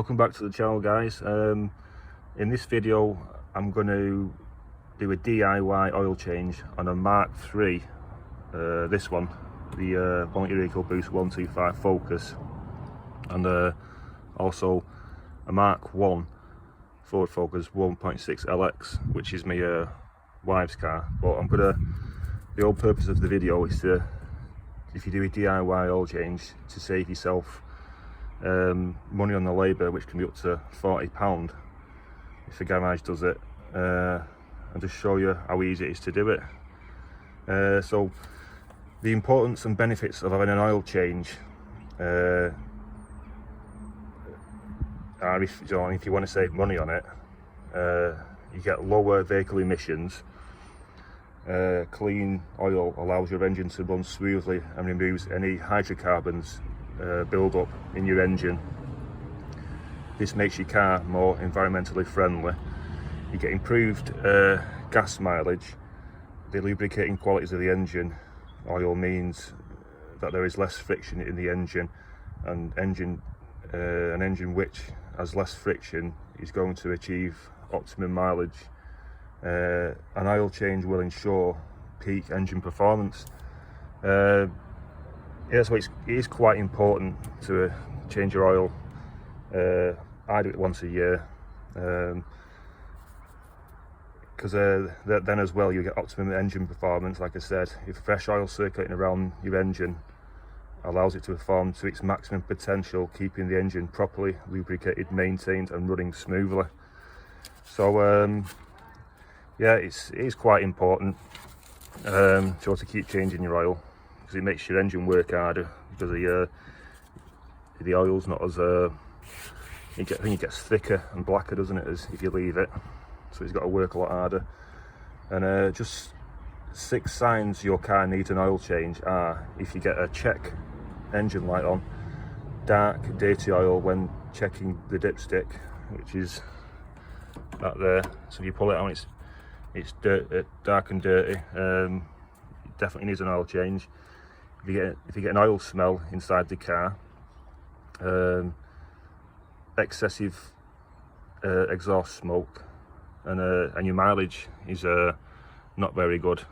Welcome back to the channel, guys. In this video I'm going to do a DIY oil change on a Mk3, this one, the Volunteer EcoBoost 125 Focus, and also a Mk1 Ford Focus 1.6 LX, which is my wife's car. But the whole purpose of the video is to, if you do a DIY oil change, to save yourself money on the labour, which can be up to £40 if the garage does it, and just show you how easy it is to do it. So the importance and benefits of having an oil change are, if you want to save money on it, you get lower vehicle emissions. Clean oil allows your engine to run smoothly and removes any hydrocarbons build up in your engine. This makes your car more environmentally friendly. You get improved gas mileage. The lubricating qualities of the engine oil means that there is less friction in the engine, and an engine which has less friction is going to achieve optimum mileage. An oil change will ensure peak engine performance. Yeah, so it is quite important to change your oil. I do it once a year, because then as well you get optimum engine performance. Like I said, if fresh oil circulating around your engine allows it to perform to its maximum potential, keeping the engine properly lubricated, maintained and running smoothly. So yeah, it is quite important to also keep changing your oil, because it makes your engine work harder, because the oil's not as I think it gets thicker and blacker, doesn't it, as if you leave it. So it's got to work a lot harder. And just 6 signs your car needs an oil change are: if you get a check engine light on, dark dirty oil when checking the dipstick, which is that there. So if you pull it on, it's dark and dirty. It definitely needs an oil change. If you get an oil smell inside the car, excessive exhaust smoke, and your mileage is not very good,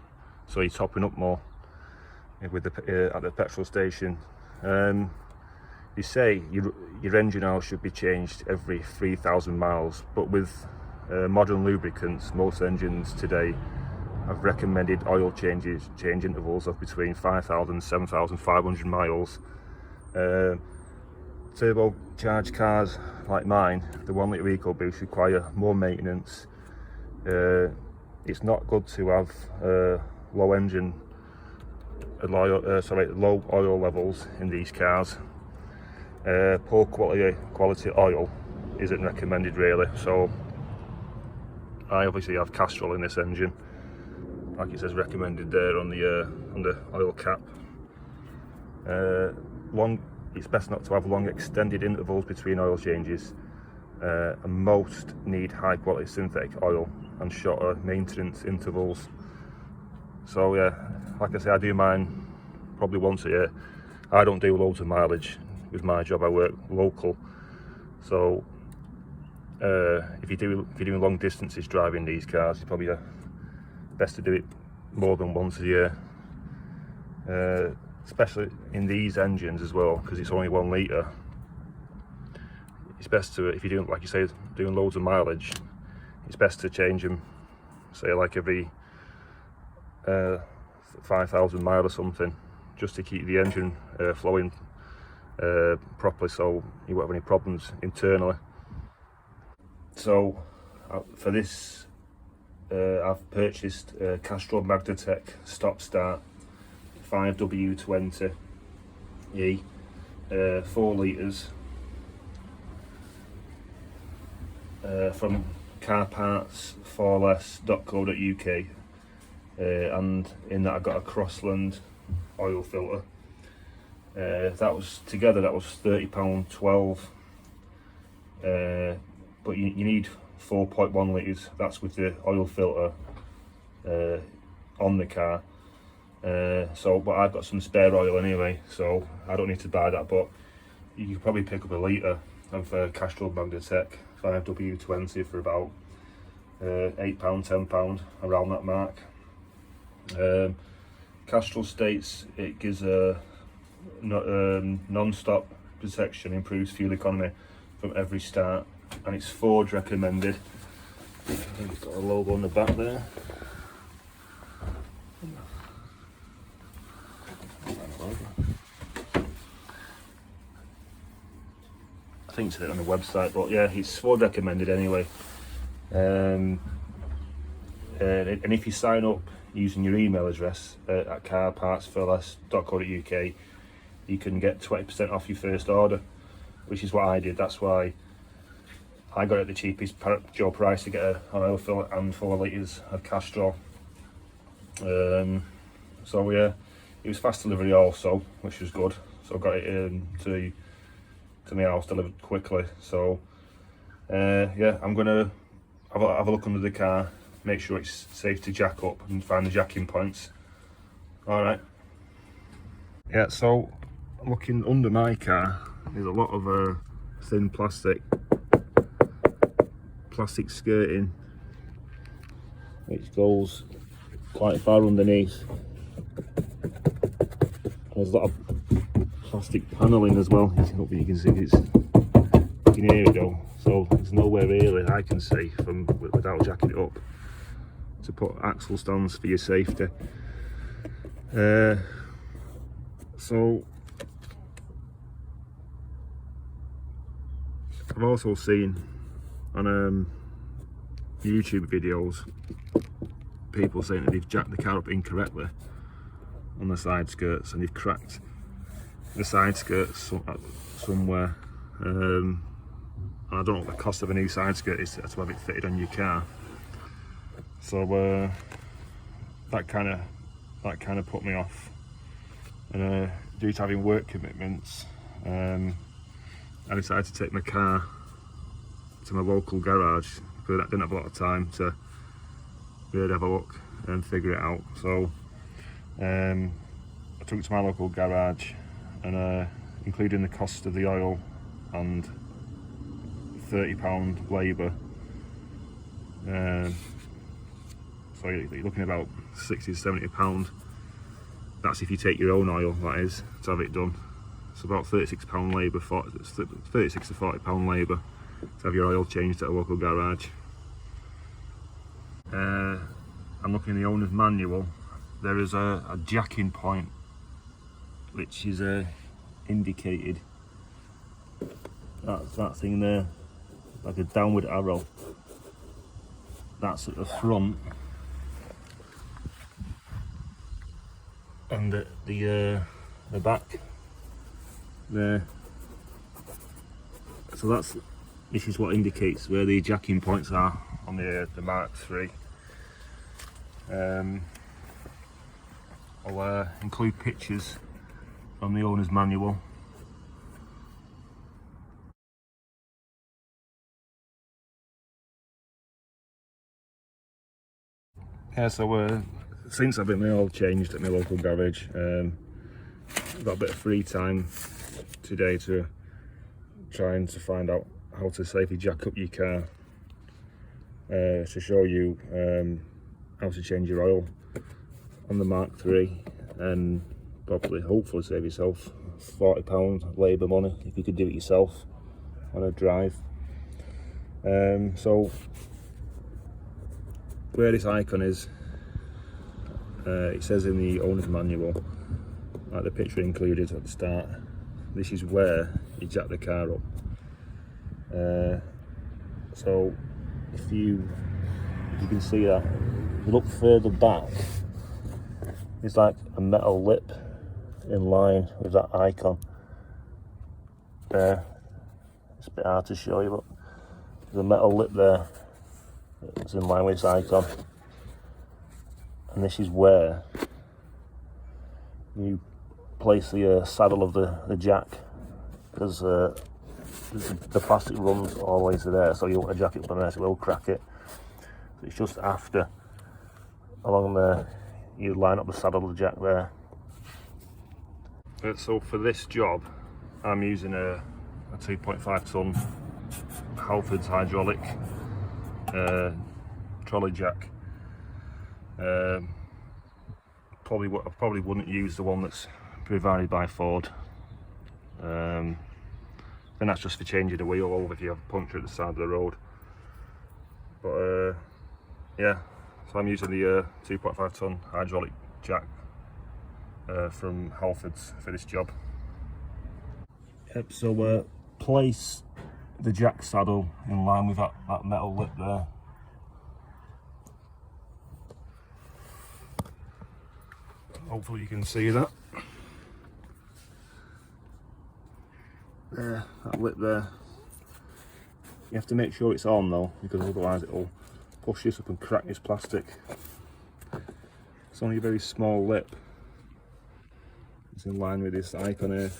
so you're topping up more with at the petrol station. They say your engine oil should be changed every 3,000 miles, but with modern lubricants, most engines today have recommended oil change intervals of between 5,000 and 7,500 miles. Turbocharged cars like mine, the 1 litre EcoBoost, require more maintenance. It's not good to have low oil levels in these cars. Poor quality oil isn't recommended really. So I obviously have Castrol in this engine, like it says recommended there on the oil cap. It's best not to have long extended intervals between oil changes, and most need high quality synthetic oil and shorter maintenance intervals. So yeah, like I say, I do mine probably once a year. I don't do loads of mileage with my job. I work local, so if you're doing long distances driving these cars, it's probably best to do it more than once a year, especially in these engines as well, because it's only 1 litre. It's best to, if you're doing, like you say, doing loads of mileage, it's best to change them, say like every 5,000 miles or something, just to keep the engine flowing properly, so you won't have any problems internally. So for this, I've purchased Castrol Magnetek Stop Start 5W20E, 4 litres, from carparts4less.co.uk, and in that I got a Crossland oil filter. That was £30.12, but you need 4.1 litres. That's with the oil filter on the car. But I've got some spare oil anyway, so I don't need to buy that. But you could probably pick up a litre of Castrol Magnetek 5W20 for about £8, £10, around that mark. Castrol states it gives a non-stop protection, improves fuel economy from every start, and it's Ford recommended. I think it's got a logo on the back there. I think it's on the website, but yeah, it's Ford recommended anyway. And if you sign up using your email address at carpartsforless.co.uk, you can get 20% off your first order, which is what I did. That's why I got it at the cheapest Joe price to get an oil fill and 4 litres of Castrol. So yeah, it was fast delivery also, which was good. So I got it to my house delivered quickly. So yeah, I'm gonna have a look under the car, make sure it's safe to jack up and find the jacking points. All right. Yeah, so looking under my car, there's a lot of thin plastic skirting which goes quite far underneath. There's a lot of plastic panelling as well. Hopefully you can see it's, you can hear it though. So there's nowhere really I can see from without jacking it up to put axle stands for your safety. So I've also seen on YouTube videos people saying that they've jacked the car up incorrectly on the side skirts and they've cracked the side skirts somewhere. I don't know what the cost of a new side skirt is to have it fitted on your car. So that kind of put me off. And due to having work commitments, I decided to take my car to my local garage because I didn't have a lot of time to really have a look and figure it out. So I took it to my local garage, and including the cost of the oil and £30 labour, so you're looking at about £60 to £70. That's if you take your own oil, that is, to have it done. It's about £36 labour, £36 to £40 labour to have your oil changed at a local garage. I'm looking in the owner's manual. There is a jacking point which is indicated. That's that thing there, like a downward arrow. That's at the front, and the back there. So this is what indicates where the jacking points are on the Mk3. I'll include pictures from the owner's manual. Yeah, so since I've been my oil changed at my local garage, I've got a bit of free time today to trying to find out how to safely jack up your car, to show you how to change your oil on the Mk3 and probably hopefully save yourself £40 labour money if you could do it yourself on a drive. So where this icon is, it says in the owner's manual, like the picture included at the start, this is where you jack the car up. So if you can see that, if you look further back, it's like a metal lip in line with that icon there. It's a bit hard to show you, but there's a metal lip there that's in line with this icon, and this is where you place the saddle of the jack, because the plastic runs all the way to there, so you want to jack it up on there, so it will crack it. So it's just after, along there, you line up the saddle of the jack there. So for this job, I'm using a a 2.5 ton Halfords hydraulic trolley jack. I probably wouldn't use the one that's provided by Ford. And that's just for changing the wheel over if you have a puncture at the side of the road. But yeah, so I'm using the 2.5 ton hydraulic jack from Halfords for this job. Yep, so place the jack saddle in line with that metal lip there. Hopefully you can see that. There, that lip there. You have to make sure it's on though, because otherwise it'll push this up and crack this plastic. It's only a very small lip. It's in line with this icon here.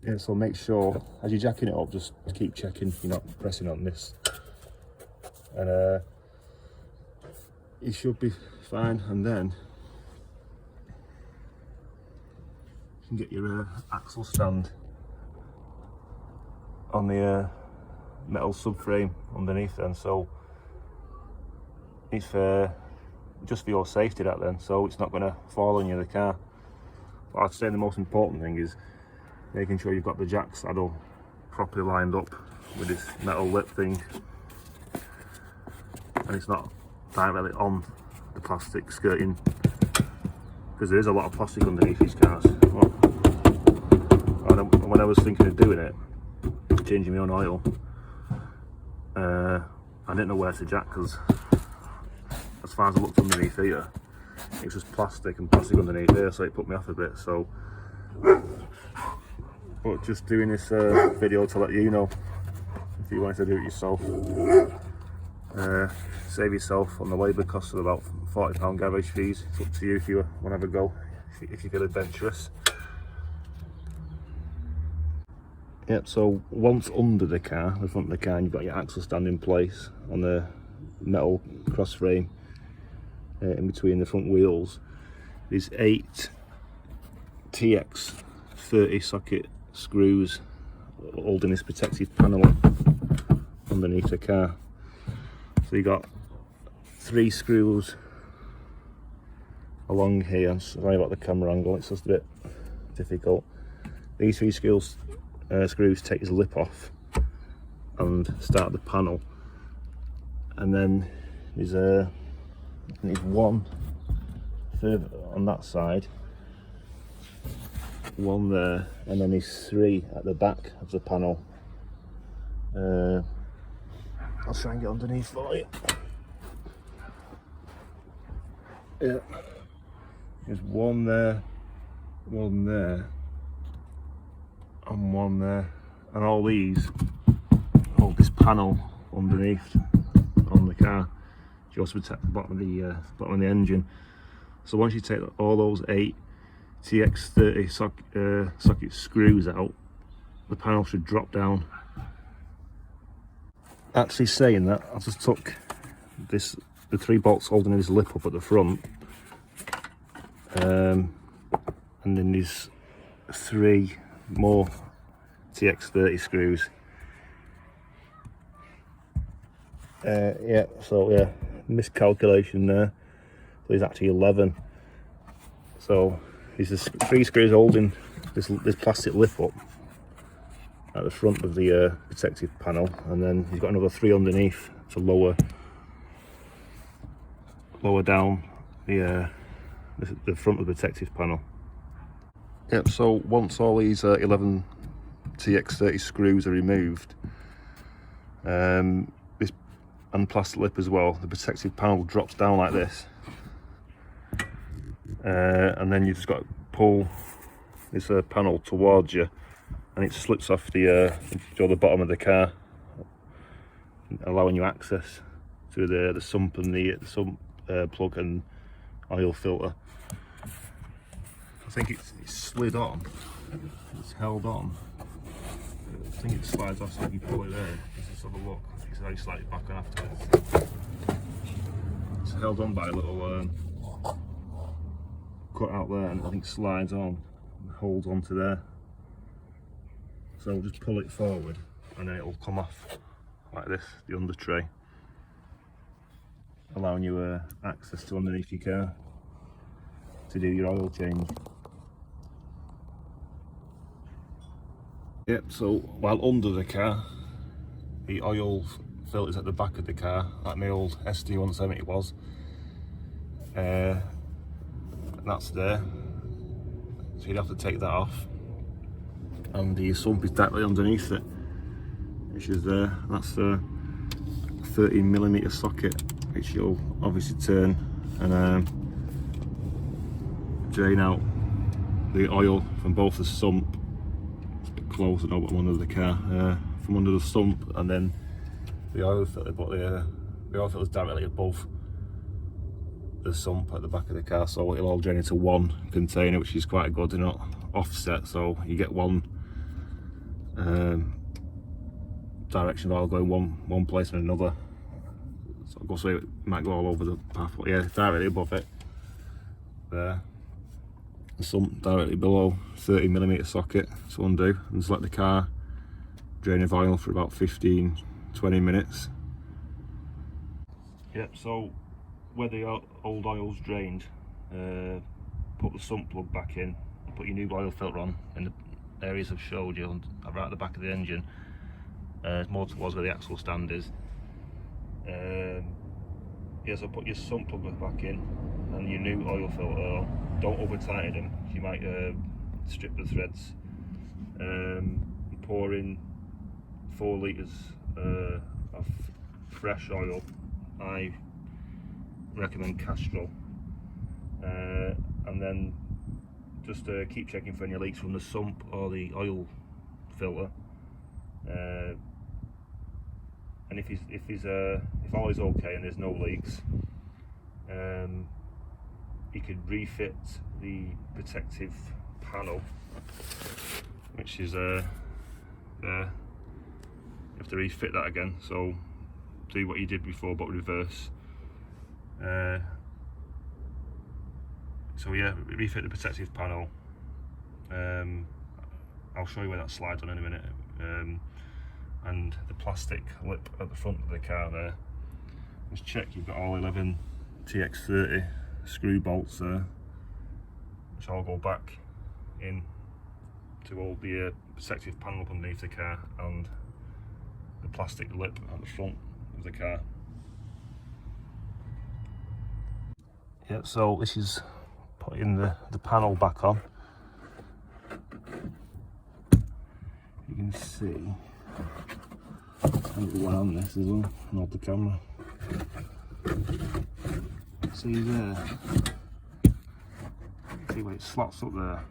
Yeah, so make sure as you're jacking it up, just keep checking you're not pressing on this. And it should be fine, and then you can get your axle stand on the metal subframe underneath then, so it's just for your safety that then, so it's not going to fall on you, the car. But I'd say the most important thing is making sure you've got the jack saddle properly lined up with this metal lip thing, and it's not directly on the plastic skirting, because there is a lot of plastic underneath these cars. Well, when I was thinking of doing it, changing my own oil, I didn't know where to jack, because as far as I looked underneath here, it was just plastic and plastic underneath here, so it put me off a bit. So, but just doing this video to let you know, if you wanted to do it yourself, save yourself on the labour costs of about £40 garage fees. It's up to you if you want to have a go, if you feel adventurous. Yep, so once under the car, the front of the car, and you've got your axle stand in place on the metal cross frame in between the front wheels, there's 8 TX30 socket screws holding this protective panel underneath the car. So you got 3 screws along here. I'm sorry about the camera angle, it's just a bit difficult. These 3 screws take his lip off and start the panel, and then there's one further on that side, one there, and then there's 3 at the back of the panel. I'll try and get underneath for you. Yeah, there's one there, and one there, and all these hold this panel underneath on the car to also protect the bottom of the engine. So once you take all those 8 TX30 socket screws out, the panel should drop down. Actually saying that, I just took the 3 bolts holding this lip up at the front, and then there's 3 more TX30 screws. Yeah, so yeah, miscalculation there. So there's actually 11. So there's just 3 screws holding this plastic lip up at the front of the protective panel, and then you've got another 3 underneath to lower down the front of the protective panel. Yep, so once all these 11 TX30 screws are removed, this and plastic lip as well, the protective panel drops down like this, and then you've just got to pull this panel towards you, and it slips off the bottom of the car, allowing you access to the sump and the sump plug and oil filter. I think it's slid on, it's held on. I think it slides off, so you can pull it there. Let's have a look. It's very slightly back on afterwards. It's held on by a little cut out there, and I think slides on and holds onto there. So just pull it forward and then it'll come off like this, the under tray, allowing you access to underneath your car to do your oil change. Yep, so while under the car, the oil filter's at the back of the car, like my old SD170 was. That's there, so you'd have to take that off, and the sump is directly underneath it, which is there. That's a 13mm socket, which you'll obviously turn and drain out the oil from both the sump. It's a bit close, I know, but I'm under the car, from under the sump, and then the oil filter, but the oil filter is directly above the sump at the back of the car, so it'll all drain into one container, which is quite good. They're not offset, so you get one direction of oil going one place and another. So it might go all over the path, but yeah, directly above it there. The sump directly below, 30mm socket to undo, and just let the car drain of oil for about 15-20 minutes. Yep, so where the old oil's drained, put the sump plug back in, put your new oil filter on in the areas I've showed you, right at the back of the engine, more towards where the axle stand is. Yeah, so put your sump plug back in and your new oil filter on. Don't over tighten them, you might strip the threads. You pour in 4 litres of fresh oil. I recommend Castrol, and then just keep checking for any leaks from the sump or the oil filter, and if all is okay and there's no leaks, you could refit the protective panel, which is there. You have to refit that again, so do what you did before but reverse. So yeah, refit the protective panel. I'll show you where that slides on in a minute. And the plastic lip at the front of the car there. Just check you've got all 11 TX30 screw bolts there, which all go back in to hold the protective panel up underneath the car and the plastic lip at the front of the car. Yep, so this is putting the panel back on. You can see, I've got one on this as well, not the camera. See there, see where it slots up there.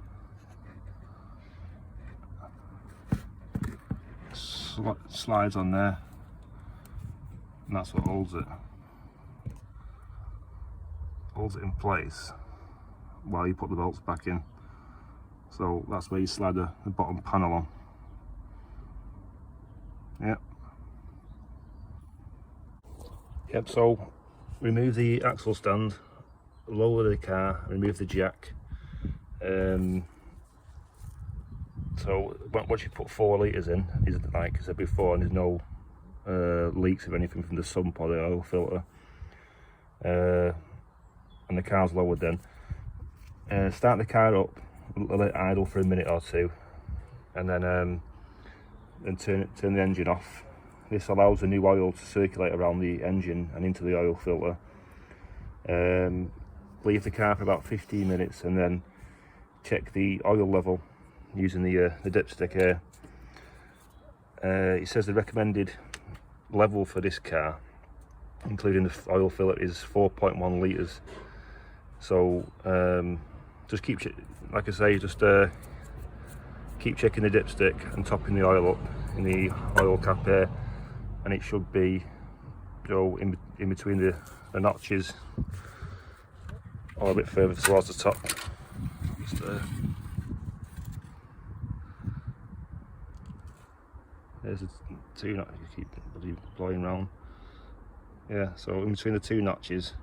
Slides on there, and that's what holds it in place while you put the bolts back in. So that's where you slide the bottom panel on. Yep, so remove the axle stand, lower the car, remove the jack. So once you put 4 litres in, like I said before, and there's no leaks of anything from the sump or the oil filter, and the car's lowered, then start the car up, let it idle for a minute or two, and then turn the engine off. This allows the new oil to circulate around the engine and into the oil filter. Leave the car for about 15 minutes and then check the oil level using the dipstick here. It says the recommended level for this car, including the oil filter, is 4.1 litres. So just keep, like I say, just keep checking the dipstick and topping the oil up in the oil cap here, and it should be, you know, in between the notches or a bit further towards the top. Just, there's the 2 notches, you keep blowing round. Yeah, so in between the 2 notches,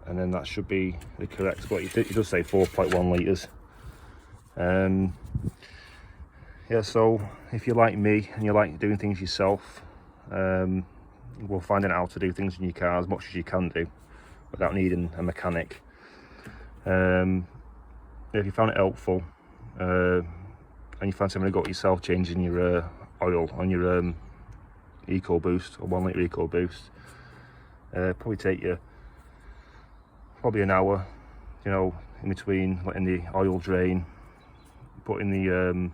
and then that should be the correct, but it does say 4.1 litres. yeah, so if you're like me and you like doing things yourself, well, finding out how to do things in your car as much as you can do without needing a mechanic. If you found it helpful, and you fancy having a go at yourself changing your oil on your EcoBoost or 1 litre EcoBoost, probably take you probably an hour, you know, in between letting the oil drain, putting the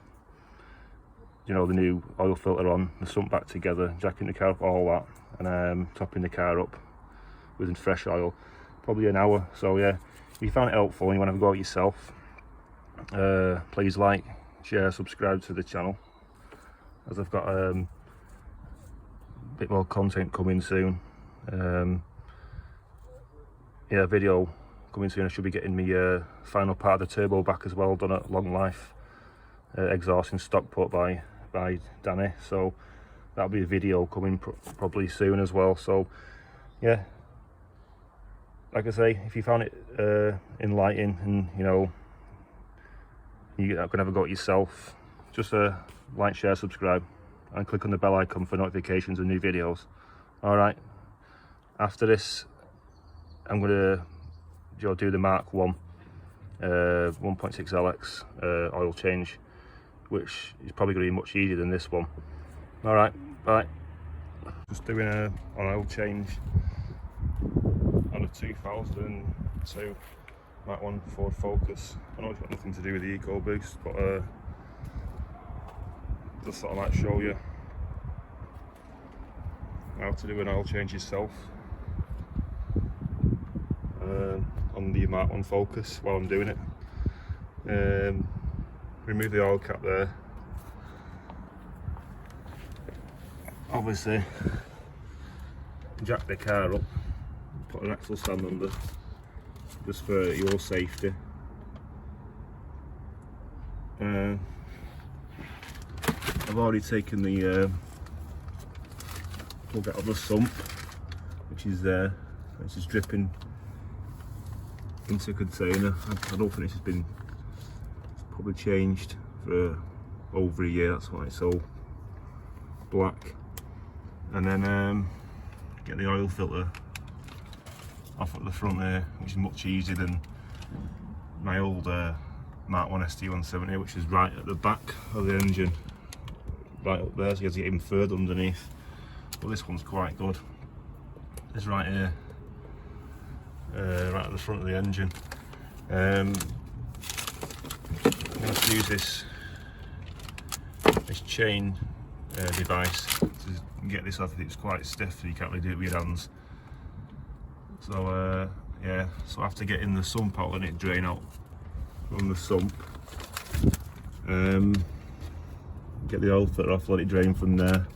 you know, the new oil filter on, the sump back together, jacking the car up, all that, and topping the car up with fresh oil, probably an hour. So yeah, if you found it helpful and you want to have a go at yourself, please like, share, subscribe to the channel, as I've got a bit more content coming soon. Yeah, video coming soon. I should be getting my final part of the turbo back as well, done at Long Life exhaust and stock put by Danny, so that'll be a video coming probably soon as well. So yeah, like I say, if you found it enlightening and you know you're gonna have a go at yourself, just like, share, subscribe, and click on the bell icon for notifications of new videos. All right, after this I'm gonna do the Mk1 1.6 LX oil change, which is probably going to be much easier than this one. All right, bye. Just doing an oil change on a 2002 Mk1 Ford Focus. I know it's got nothing to do with the EcoBoost, but just sort of like show you how to do an oil change yourself on the Mk1 Focus while I'm doing it. Remove the oil cap there. Obviously, jack the car up, put an axle stand under, just for your safety. I've already taken the plug out of the sump, which is there. It's just dripping into a container. I don't think this has been probably changed for over a year, that's why it's all black. And then get the oil filter off at the front there, which is much easier than my old Mk1 ST170, which is right at the back of the engine, right up there, so you have to get even further underneath. But this one's quite good. It's right here, right at the front of the engine. I'm going to use this chain device to get this off. It's quite stiff, so you can't really do it with your hands. So yeah, so after getting the sump out, letting it drain out from the sump, get the oil filter off, let it drain from there.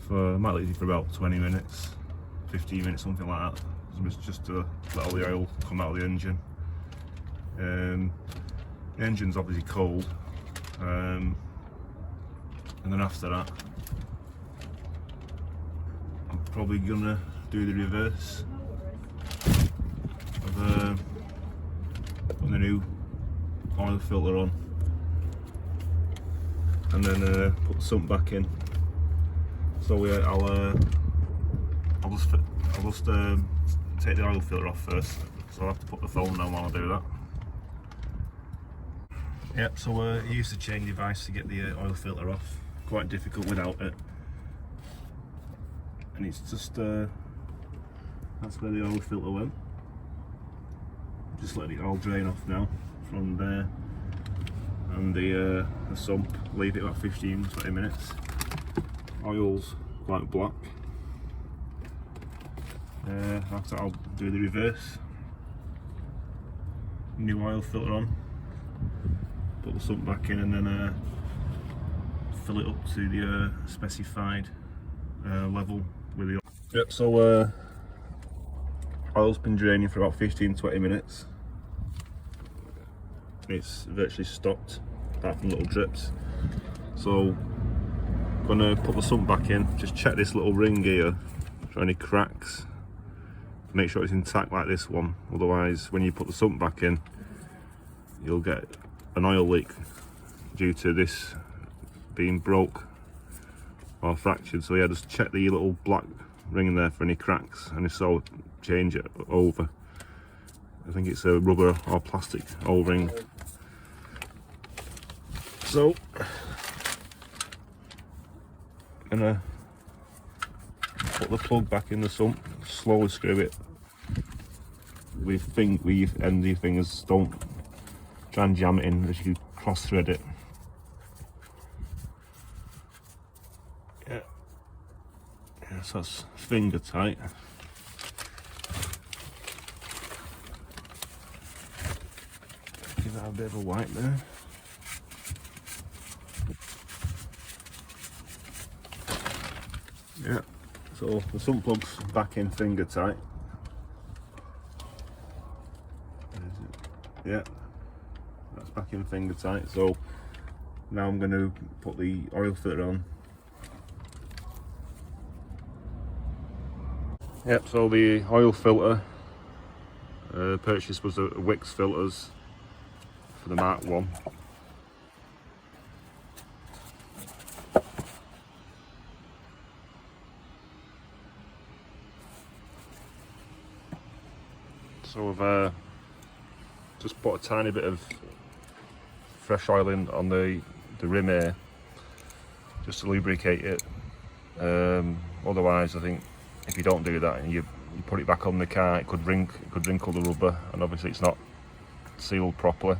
I might leave it for about 20 minutes, 15 minutes, something like that. Just to let all the oil come out of the engine. The engine's obviously cold, and then after that I'm probably gonna do the reverse of putting the new oil filter on, and then put the sump back in. So yeah, I'll just take the oil filter off first, so I'll have to put the phone down while I do that. Yep, so I used the chain device to get the oil filter off. Quite difficult without it. And it's just, that's where the oil filter went. Just let it all drain off now from there. And the sump, leave it about 15-20 minutes. Oil's quite black. After I'll do the reverse. New oil filter on. Put the sump back in and then fill it up to the specified level with the oil. Yep, so oil's been draining for about 15-20 minutes. It's virtually stopped, apart from little drips. So I'm gonna put the sump back in, just check this little ring here for any cracks. Make sure it's intact like this one, otherwise when you put the sump back in you'll get an oil leak due to this being broke or fractured. So yeah, just check the little black ring in there for any cracks, and if so, change it over. I think it's a rubber or plastic O-ring. So I'm gonna put the plug back in the sump, slowly screw it with end of your fingers. Don't try and jam it in as you cross thread it. Yeah, so that's finger tight. Give that a bit of a wipe there. Yeah, so the sump plug's back in finger tight. Yeah, that's back in finger tight. So now I'm going to put the oil filter on. Yep, so the oil filter purchase was the Wix filters for the Mk1. So I've just put a tiny bit of fresh oil in on the rim here, just to lubricate it. Otherwise, I think if you don't do that and you put it back on the car, it could wrinkle the rubber, and obviously it's not sealed properly.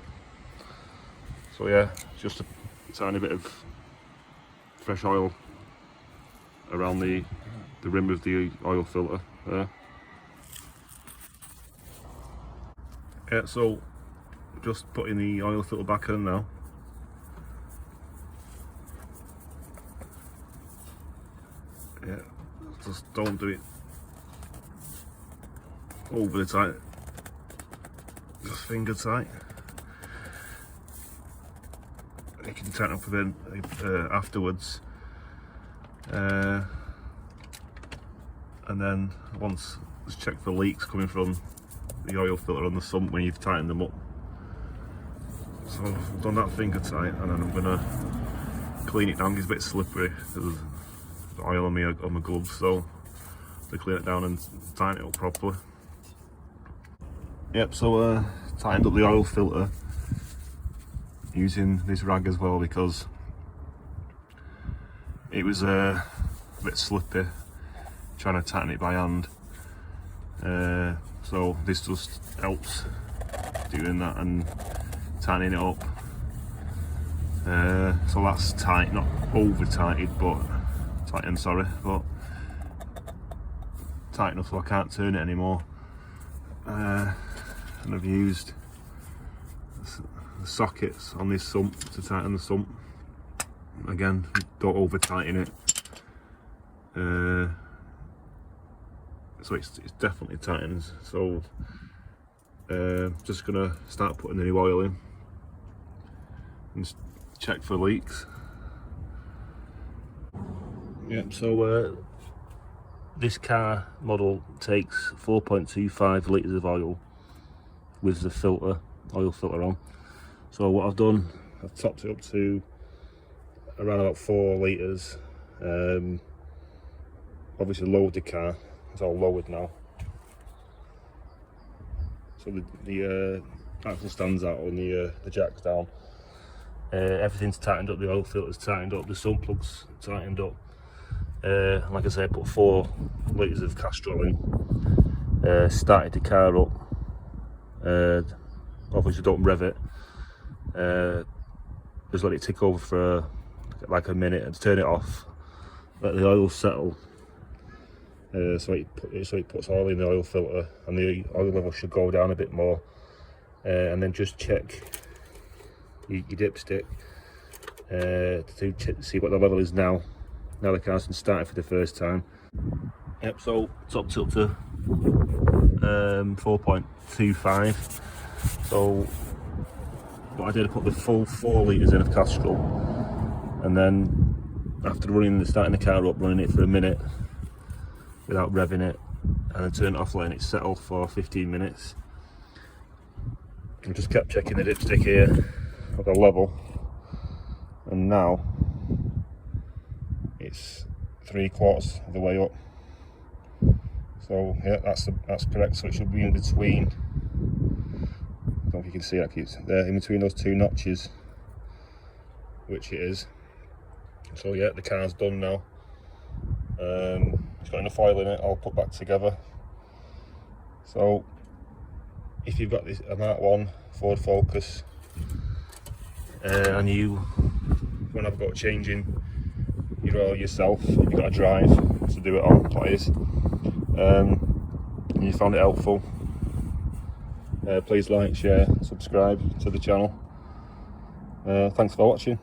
So yeah, just a tiny bit of fresh oil around the rim of the oil filter there. Yeah, so just putting the oil filter back on now. Yeah, just don't do it over the tight, just finger tight. You can tighten up a bit afterwards, and then once just check for leaks coming from the oil filter on the sump when you've tightened them up. So I've done that finger tight, and then I'm gonna clean it down. It's a bit slippery. There's oil on my gloves, so to clean it down and tighten it up properly. Yep, so tightened up the oil filter using this rag as well, because it was a bit slippy trying to tighten it by hand. So this just helps doing that and tightening it up. So that's tight, not over tightened, but tightened, sorry, but tight enough so I can't turn it anymore. And I've used the sockets on this sump to tighten the sump. Again, don't over tighten it. So it's definitely tightened. So just gonna start putting the new oil in and check for leaks. Yep, so this car model takes 4.25 litres of oil with the oil filter on. So what I've done, I've topped it up to around about 4 litres. Obviously lowered the car, it's all lowered now. So the axle stands out and the jack's down. Everything's tightened up, the oil filter's tightened up, the sump plug's tightened up. Like I said, I put 4 litres of castrol in, started the car up. Obviously don't rev it, just let it tick over for like a minute and turn it off, let the oil settle, so it puts oil in the oil filter and the oil level should go down a bit more, and then just check your dipstick to see what the level is now the car's been started for the first time. Yep, so topped up to 4.25. So what I did, I put the full 4 litres in of castrol, and then after starting the car up, running it for a minute without revving it, and then turn it off, letting it settle for 15 minutes. And just kept checking the dipstick here at the level, and now it's 3/4 of the way up. So yeah, that's correct. So it should be in between. I don't know if you can see that, it's there in between those two notches, which it is. So yeah, the car's done now. It's got enough oil in it, I'll put back together. So if you've got this a Mk1 Ford Focus and you want to have a go at changing your oil yourself, if you've got a drive to do it on, please, and you found it helpful, please like, share, subscribe to the channel. Thanks for watching.